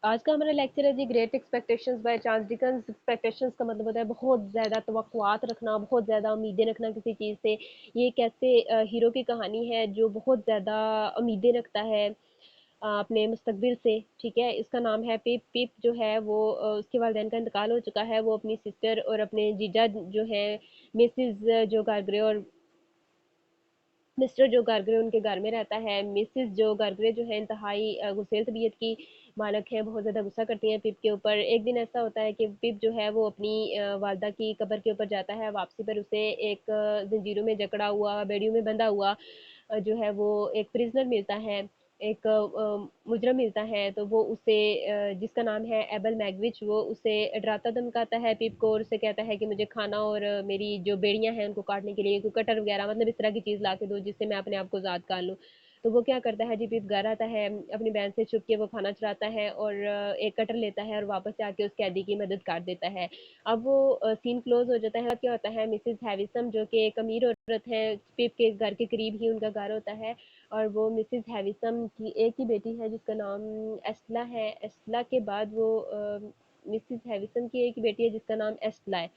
आज का हमारा लेक्चर है जी great expectations by Charles Dickens. Expectations का मतलब होता है बहुत ज़्यादा तवक्कुआत रखना, बहुत ज़्यादा उम्मीदें रखना किसी चीज़ से। ये एक ऐसे हीरो की कहानी है जो बहुत ज़्यादा उम्मीदें रखता है अपने मुस्तकबिल से, ठीक है? इसका नाम है पिप। पिप जो है वो उसके वालिदैन का इंतकाल हो चुका है। वो अपनी सिस्टर और अपने जीजा जो हैं मिसेज़ जो गार्गरे और मिस्टर जो गार्गरे उनके घर में रहता है। मिसेस जो गार्गरे जो है इंतहाई गुस्सेल तबीयत की मालक हैं, बहुत ज़्यादा गुस्सा करती हैं पिप के ऊपर। एक दिन ऐसा होता है कि पिप जो है वो अपनी वालदा की कब्र के ऊपर जाता है। वापसी पर उसे एक ज़ंजीरों में जकड़ा हुआ, बेड़ियों में बंधा हुआ जो है वो एक प्रिज़नर मिलता है, एक मुजरिम मिलता है। तो वो उसे जिसका नाम है एबल मैग्विच, वो उसे डराता धमकाता है पिप को और उसे कहता है कि मुझे खाना और मेरी जो बेड़ियाँ हैं उनको काटने के लिए कोई कटर वगैरह मतलब इस तरह की चीज़ ला के दो जिससे मैं अपने आप को आज़ाद कर लूँ। तो वो क्या करता है जी पिप घर आता है, अपनी बहन से छुप के वो खाना चुराता है और एक कटर लेता है और वापस जाके उस कैदी की मदद कर देता है। अब वो सीन क्लोज़ हो जाता है। अब क्या होता है मिसेज़ हैविसम जो कि एक अमीर औरत है, पिप के घर के करीब ही उनका घर होता है और वो मिसेज़ हैविसम की एक ही बेटी है जिसका नाम एस्ला है। एस्ला के बाद वो मिसेज़ हैविसम की एक ही बेटी है जिसका नाम एस्ला है।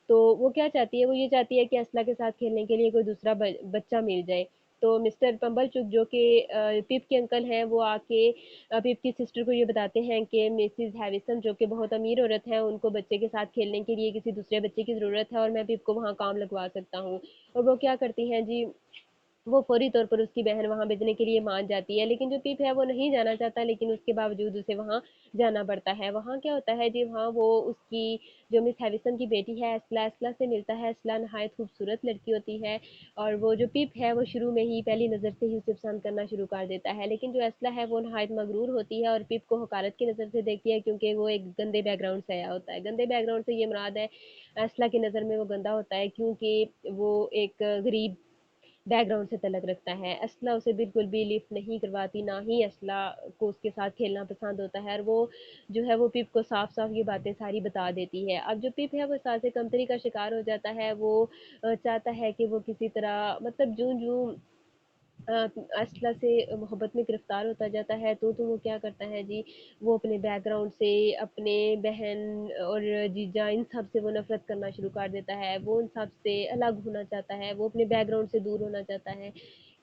तो वो क्या चाहती है, वो ये चाहती है कि एस्ला के साथ खेलने के लिए कोई दूसरा बच्चा मिल जाए। तो मिस्टर पम्बलचुक जो कि पिप के अंकल हैं, वो आके पिप की सिस्टर को ये बताते हैं कि मिसेज़ हैविसन जो कि बहुत अमीर औरत है, उनको बच्चे के साथ खेलने के लिए किसी दूसरे बच्चे की ज़रूरत है और मैं पिप को वहाँ काम लगवा सकता हूँ। और वो क्या करती हैं जी, वो फौरी तौर पर उसकी बहन वहाँ भेजने के लिए मान जाती है, लेकिन जो पिप है वो नहीं जाना चाहता, लेकिन उसके बावजूद उसे वहाँ जाना पड़ता है। वहाँ क्या होता है जी, वहाँ वो उसकी जो मिस हैविसन की बेटी है एस्ला, एस्ला से मिलता है। एस्ला नहायत खूबसूरत लड़की होती है और वो जो पिप है वो शुरू में ही पहली नज़र से ही उसे पसंद करना शुरू कर देता है, लेकिन जो एस्ला है वो नहायत मगरूर होती है और पिप को हकारत की नज़र से देखती है क्योंकि वो एक गंदे बैकग्राउंड से आया होता है। गंदे बैकग्राउंड से ये मुराद है, एस्ला की नज़र में वो गंदा होता है क्योंकि वो एक गरीब बैकग्राउंड से तलक रखता है। असला उसे बिल्कुल भी लिफ्ट नहीं करवाती, ना ही असला को उसके साथ खेलना पसंद होता है और वो जो है वो पिप को साफ-साफ ये बातें सारी बता देती है। अब जो पिप है वो साँसे कमतरी का शिकार हो जाता है, वो चाहता है कि वो किसी तरह मतलब जूँ-जूँ असला से मोहब्बत में गिरफ्तार होता जाता है तो वो क्या करता है जी, वो अपने बैकग्राउंड से, अपने बहन और जीजा इन सब से वो नफ़रत करना शुरू कर देता है। वो उन सब से अलग होना चाहता है, वो अपने बैकग्राउंड से दूर होना चाहता है,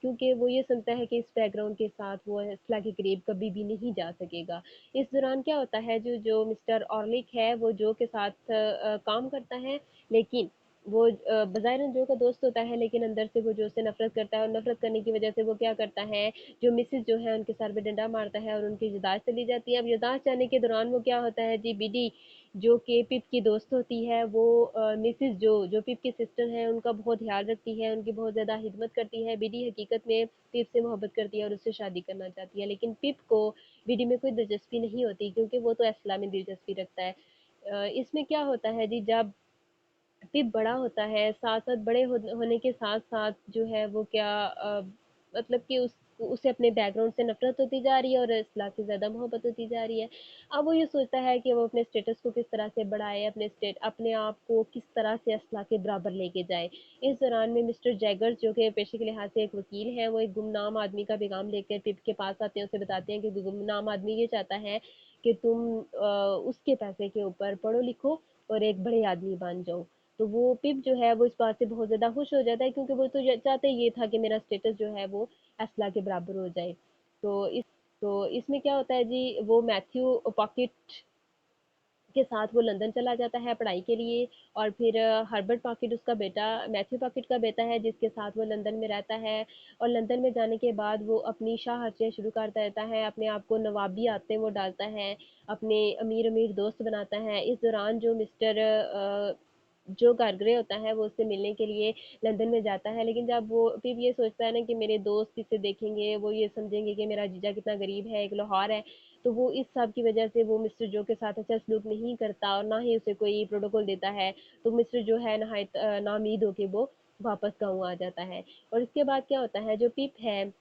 क्योंकि वो ये समझता है कि इस बैकग्राउंड के साथ वो असला के करीब कभी भी नहीं जा सकेगा। इस दौरान क्या होता है जो मिस्टर ऑर्लिक है वो जो के साथ काम करता है, लेकिन वो बज़ाहिरन जो का दोस्त होता है लेकिन अंदर से वो जो से नफ़रत करता है और नफ़रत करने की वज़ह से वो क्या करता है, जो मिसेज़ जो है उनके सर पे डंडा मारता है और उनकी याददाश्त चली जाती है। अब याददाश्त जाने के दौरान वो क्या होता है जी, बिडी जो कि पिप की दोस्त होती है वो मिसेज़ जो पिप की सिस्टर हैं उनका बहुत ख़्याल रखती है, उनकी बहुत ज़्यादा खिदमत करती है। बिडी हकीकत में पिप से मोहब्बत करती है और उससे शादी करना चाहती है, लेकिन पिप को बिडी में कोई दिलचस्पी नहीं होती क्योंकि वो तो एस्ला में दिलचस्पी रखता है। इसमें क्या होता है जी, जब पिप बड़ा होता है, साथ-साथ बड़े होने के साथ-साथ जो है वो क्या मतलब कि उसे अपने बैकग्राउंड से नफ़रत होती जा रही है और इस्लाह से ज़्यादा मोहब्बत होती जा रही है। अब वो ये सोचता है कि वो अपने स्टेटस को किस तरह से बढ़ाए, अपने आप को किस तरह से इस्लाह के बराबर लेके जाए। इस दौरान में मिस्टर जैगर्स जो कि पेशे के लिहाज़ से एक वकील हैं, वो एक गुमनाम आदमी का पैगाम लेकर पिप के पास आते हैं, उसे बताते हैं कि गुमनाम आदमी ये चाहता है कि तुम उसके पैसे के ऊपर पढ़ो-लिखो और एक बड़े आदमी बन जाओ। तो वो पिप जो है वो इस बात से बहुत ज़्यादा खुश हो जाता है क्योंकि वो तो चाहता ये था कि मेरा स्टेटस जो है वो एस्ला के बराबर हो जाए। तो इस तो इसमें क्या होता है जी, वो मैथ्यू पॉकेट के साथ वो लंदन चला जाता है पढ़ाई के लिए और फिर हर्बर्ट पॉकेट उसका बेटा मैथ्यू पॉकेट का बेटा है जिसके साथ वो लंदन में रहता है और लंदन में जाने के बाद वो अपनी शाह-हर्जियाँ शुरू करता रहता है, अपने आप को नवाबी आते वो डालता है, अपने अमीर-अमीर दोस्त बनाता है। इस दौरान जो मिस्टर जो गार्गरे होता है वो उससे मिलने के लिए लंदन में जाता है, लेकिन जब वो फिर ये सोचता है ना कि मेरे दोस्त इसे देखेंगे, वो ये समझेंगे कि मेरा जीजा कितना गरीब है, एक लोहार है, तो वो इस सब की वजह से वो मिस्टर जो के साथ अच्छा सलूक नहीं करता और ना ही उसे कोई प्रोटोकॉल देता है। तो मिस्टर जो है नहायत नाउम्मीद होके वो वापस गाँव आ जाता है। और इसके बाद क्या होता है, जो पिप है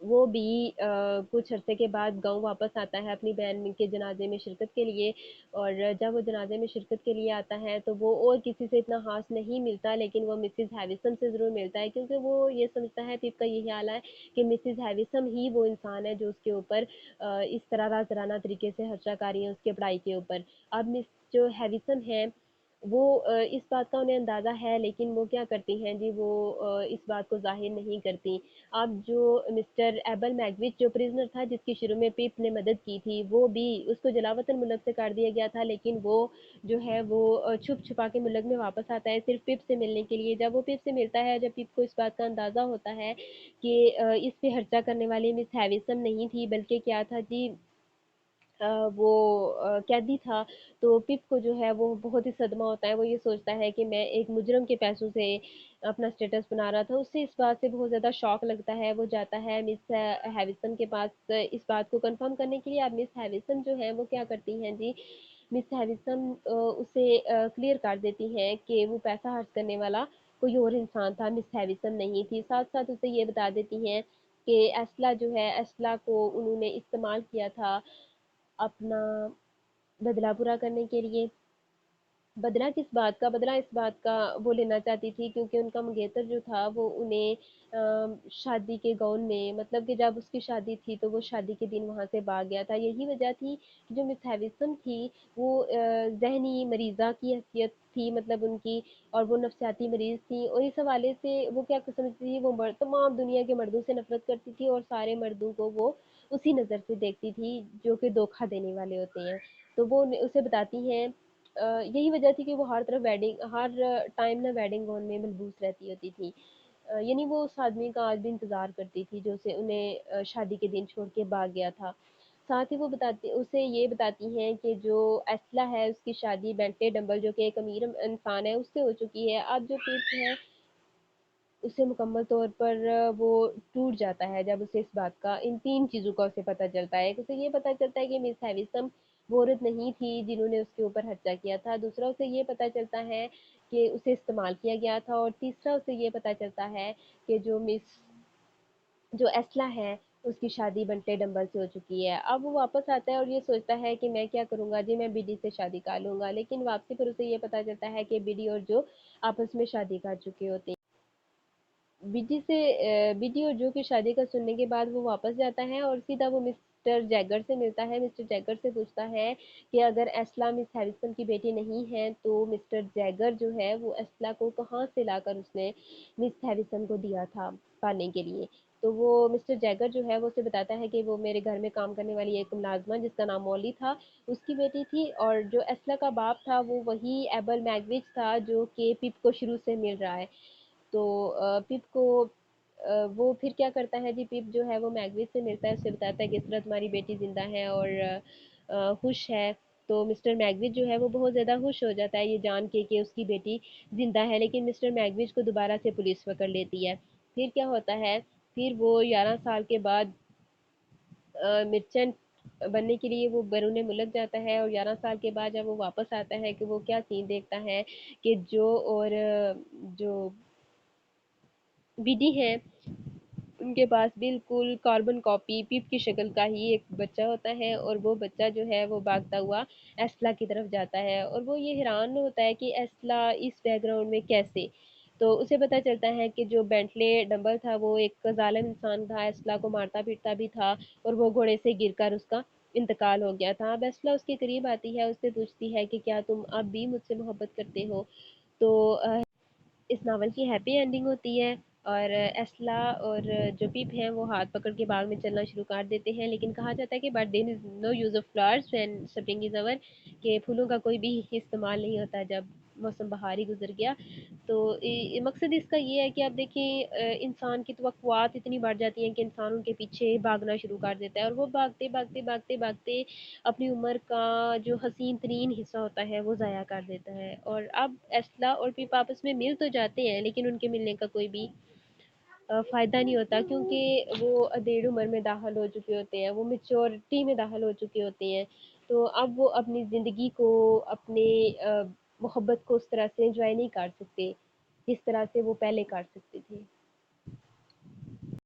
वो भी कुछ अरसे के बाद गाँव वापस आता है अपनी बहन के जनाज़े में शिरकत के लिए। और जब वो जनाज़े में शिरकत के लिए आता है तो वो और किसी से इतना ख़ास नहीं मिलता, लेकिन वो मिसेज़ हैविसन से ज़रूर मिलता है, क्योंकि वो ये समझता है, पिप का यही ख़्याल है कि मिसेज़ हैविसन ही वो इंसान है जो उसके ऊपर इस तरह राज़राना तरीके से खर्चा कर रही है उसकी पढ़ाई के ऊपर। अब मिस जो हैविसन है वो इस बात का उन्हें अंदाज़ा है, लेकिन वो क्या करती हैं जी, वो इस बात को ज़ाहिर नहीं करती। अब जो मिस्टर एबल मैग्विच जो प्रिजनर था जिसकी शुरू में पिप ने मदद की थी, वो भी उसको जलावतन मुल्क से काट दिया गया था, लेकिन वो जो है वो छुप छुपा के मुल्क में वापस आता है सिर्फ पिप से मिलने के लिए। जब वो पिप से मिलता है, जब पिप को इस बात का अंदाज़ा होता है कि इस पे खर्चा करने वाली मिस हैविसन नहीं थी, बल्कि क्या था जी, वो कैदी था। तो पिप को जो है वो बहुत ही सदमा होता है, वो ये सोचता है कि मैं एक मुजरम के पैसों से अपना स्टेटस बना रहा था। उससे इस बात से बहुत ज़्यादा शॉक लगता है, वो जाता है मिस हैविसन के पास इस बात को कंफर्म करने के लिए। अब मिस हैविसन जो है वो क्या करती हैं जी, मिस हैविसन उसे क्लियर कर देती हैं कि वो पैसा खर्च करने वाला कोई और इंसान था, मिस हैविसन नहीं थी। साथ साथ उसे ये बता देती हैं कि एस्ला जो है, एस्ला को उन्होंने इस्तेमाल किया था अपना बदला पूरा करने के लिए। बदला किस बात का? बदला इस बात का वो लेना चाहती थी क्योंकि उनका मंगेतर जो था वो उन्हें शादी के गाउन में, मतलब कि जब उसकी शादी थी तो वो शादी के दिन वहाँ से भाग गया था। यही वजह थी कि जो मिस हैविसन थी वो ज़हनी मरीज़ा की हैसियत थी, मतलब उनकी, और वो नफसियाती मरीज़ थी, और इस हवाले से वो क्या समझती थी, वो तमाम दुनिया के मर्दों से नफ़रत करती थी और सारे मर्दों को वो उसी नज़र से देखती थी जो कि धोखा देने वाले होते हैं। तो वो उसे बताती हैं यही वजह थी कि वो हर टाइम ना वेडिंग गाउन में मलबूस रहती होती थी। यानी वो उस आदमी का आज भी इंतज़ार करती थी जो उसे उन्हें शादी के दिन छोड़ के भाग गया था। साथ ही वो उसे ये बताती हैं कि जो एस्ला है उसकी शादी बेंटले डंबल जो कि एक अमीर इंसान है उससे हो चुकी है। अब जो पिप है उसे मुकम्मल तौर पर वो टूट जाता है जब उसे इस बात का, इन 3 चीज़ों का उसे पता चलता है। एक उसे ये पता चलता है कि मिस हैविसम वो औरत नहीं थी जिन्होंने उसके ऊपर हत्या किया था। दूसरा उसे ये पता चलता है कि उसे इस्तेमाल किया गया था, और तीसरा उसे ये पता चलता है कि जो एस्ला है उसकी शादी बंटे डंबल से हो चुकी है। अब वो वापस आता है और ये सोचता है कि मैं क्या करूँगा जी, मैं बिडी से शादी कर लूँगा। लेकिन वापसी पर उसे ये पता चलता है कि बिडी और जो आपस में शादी कर चुके होते हैं। बीडी और जो की शादी का सुनने के बाद वो वापस जाता है और सीधा वो मिस्टर जैगर से मिलता है। मिस्टर जैगर से पूछता है कि अगर एस्ला मिस हैरिसन की बेटी नहीं है तो मिस्टर जैगर जो है वो एस्ला को कहाँ से लाकर उसने मिस हैरिसन को दिया था पाने के लिए। तो वो मिस्टर जैगर जो है वो उसे बताता है कि वो मेरे घर में काम करने वाली एक मुलाजमा जिसका नाम मौली था उसकी बेटी थी, और जो एस्ला का बाप था वो वही एबल मैगविच था जो कि पिप को शुरू से मिल रहा है। तो पिप को वो फिर क्या करता है जी, पिप जो है वो मैगविच से मिलता है, उससे बताता है कि इस तरह तुम्हारी बेटी जिंदा है और खुश है। तो मिस्टर मैगविच जो है वो बहुत ज़्यादा खुश हो जाता है ये जान के कि उसकी बेटी जिंदा है, लेकिन मिस्टर मैगविच को दोबारा से पुलिस पकड़ लेती है। फिर क्या होता है, फिर वो 11 साल के बाद मिर्चेंट बनने के लिए वो बैरून मुल्क जाता है, और 11 साल के बाद जब वो वापस आता है कि वो क्या सीन देखता है कि जो और जो विधि है उनके पास बिल्कुल कार्बन कॉपी पीप की शक्ल का ही एक बच्चा होता है, और वो बच्चा जो है वो भागता हुआ एस्ला की तरफ जाता है, और वो ये हैरान होता है कि एस्ला इस बैकग्राउंड में कैसे। तो उसे पता चलता है कि जो बेंटले डंबल था वो एक जालिम इंसान था, एस्ला को मारता पीटता भी था, और वो घोड़े से गिरकर उसका इंतकाल हो गया था। अब एस्ला उसके करीब आती है, उससे पूछती है कि क्या तुम अब भी मुझसे मोहब्बत करते हो। तो इस नावल की हैप्पी एंडिंग होती है, और एस्ला और जो पीप हैं वो हाथ पकड़ के बाग में चलना शुरू कर देते हैं। लेकिन कहा जाता है कि but there is no use of flowers when spring is over, कि फूलों का कोई भी इस्तेमाल नहीं होता जब मौसम बहार ही गुजर गया। तो मकसद इसका ये है कि आप देखिए इंसान की तवक्कुआत इतनी बढ़ जाती हैं कि इंसान उनके पीछे भागना शुरू कर देता है, और वो भागते भागते भागते भागते अपनी उम्र का जो हसीन तरीन हिस्सा होता है वो ज़ाया कर देता है। और अब एस्ला और पीप आपस में मिल तो जाते हैं, लेकिन उनके मिलने का कोई भी फ़ायदा नहीं होता, क्योंकि वो अधेड़ उम्र में दाखिल हो चुके होते हैं, वो मेच्योरिटी में दाखिल हो चुके होते हैं। तो अब वो अपनी ज़िंदगी को, अपने मोहब्बत को उस तरह से एंजॉय नहीं कर सकते जिस तरह से वो पहले कर सकते थे।